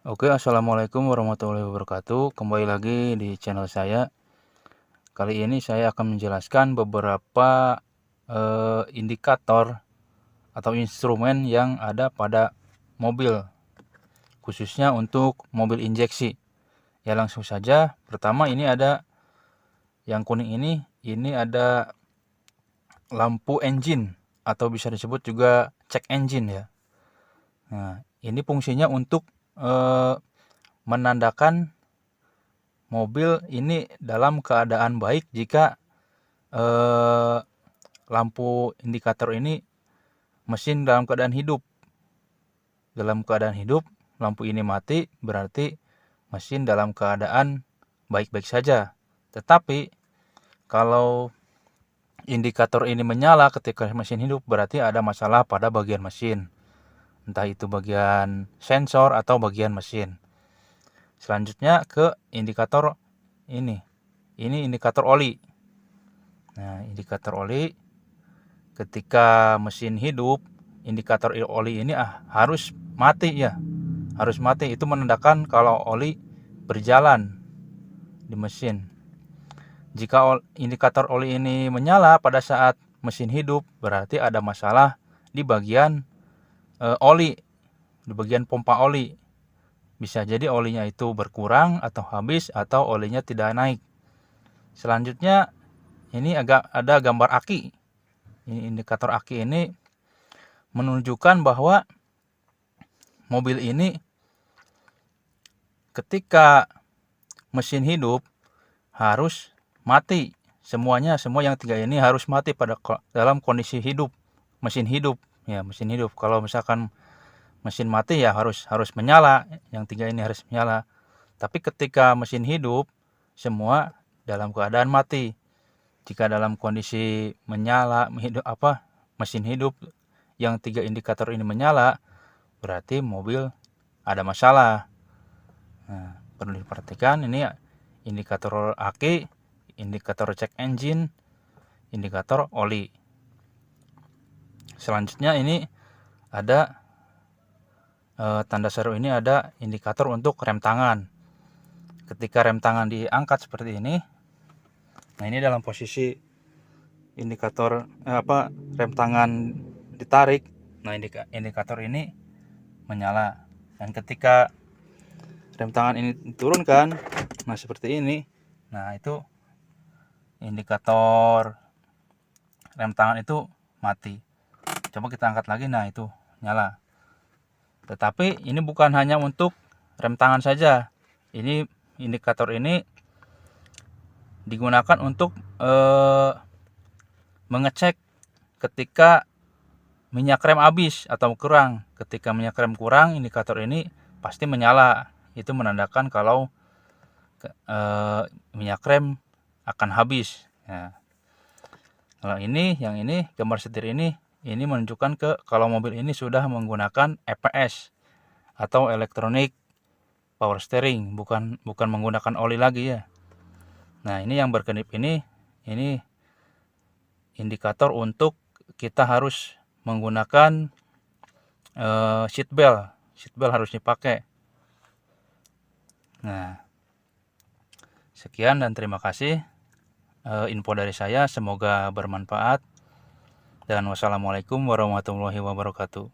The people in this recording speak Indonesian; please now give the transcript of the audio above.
Oke, assalamualaikum warahmatullahi wabarakatuh. Kembali lagi di channel saya. Kali ini saya akan menjelaskan beberapa indikator atau instrumen yang ada pada mobil, khususnya untuk mobil injeksi. Ya, langsung saja. Pertama, ini ada yang kuning ini ada lampu engine atau bisa disebut juga check engine ya. Nah, ini fungsinya untuk menandakan mobil ini dalam keadaan baik jika lampu indikator ini mesin dalam keadaan hidup. Dalam keadaan hidup, lampu ini mati, berarti mesin dalam keadaan baik-baik saja. Tetapi kalau indikator ini menyala ketika mesin hidup, berarti ada masalah pada bagian mesin. Entah itu bagian sensor atau bagian mesin. Selanjutnya ke indikator ini. Ini indikator oli. Nah, indikator oli ketika mesin hidup, indikator oli ini harus mati ya. Harus mati, itu menandakan kalau oli berjalan di mesin. Jika indikator oli ini menyala pada saat mesin hidup, berarti ada masalah di bagian oli, di bagian pompa oli. Bisa jadi olinya itu berkurang atau habis atau olinya tidak naik. Selanjutnya ini ada gambar aki. Ini indikator aki ini menunjukkan bahwa mobil ini ketika mesin hidup harus mati. Semua yang tiga ini harus mati dalam kondisi hidup, mesin hidup. Ya, mesin hidup. Kalau misalkan mesin mati ya harus menyala, yang tiga ini harus menyala. Tapi ketika mesin hidup, semua dalam keadaan mati. Jika dalam kondisi menyala, mesin hidup, yang tiga indikator ini menyala, berarti mobil ada masalah. Nah, perlu diperhatikan ini indikator aki, indikator check engine, indikator oli. Selanjutnya ini ada tanda seru, ini ada indikator untuk rem tangan. Ketika rem tangan diangkat seperti ini, nah ini dalam posisi indikator rem tangan ditarik, nah indikator ini menyala. Dan ketika rem tangan ini diturunkan, nah seperti ini, nah itu indikator rem tangan itu mati. Coba kita angkat lagi, nah itu nyala. Tetapi ini bukan hanya untuk rem tangan saja. Ini indikator ini digunakan untuk mengecek ketika minyak rem habis atau kurang. Ketika minyak rem kurang, indikator ini pasti menyala. Itu menandakan kalau minyak rem akan habis. Ya. Kalau yang ini gambar setir ini menunjukkan kalau mobil ini sudah menggunakan EPS atau Electronic Power Steering, bukan menggunakan oli lagi ya. Nah, ini yang berkedip ini indikator untuk kita harus menggunakan seat belt. Seat belt harus dipakai. Nah, sekian dan terima kasih info dari saya, semoga bermanfaat. Dan wassalamualaikum warahmatullahi wabarakatuh.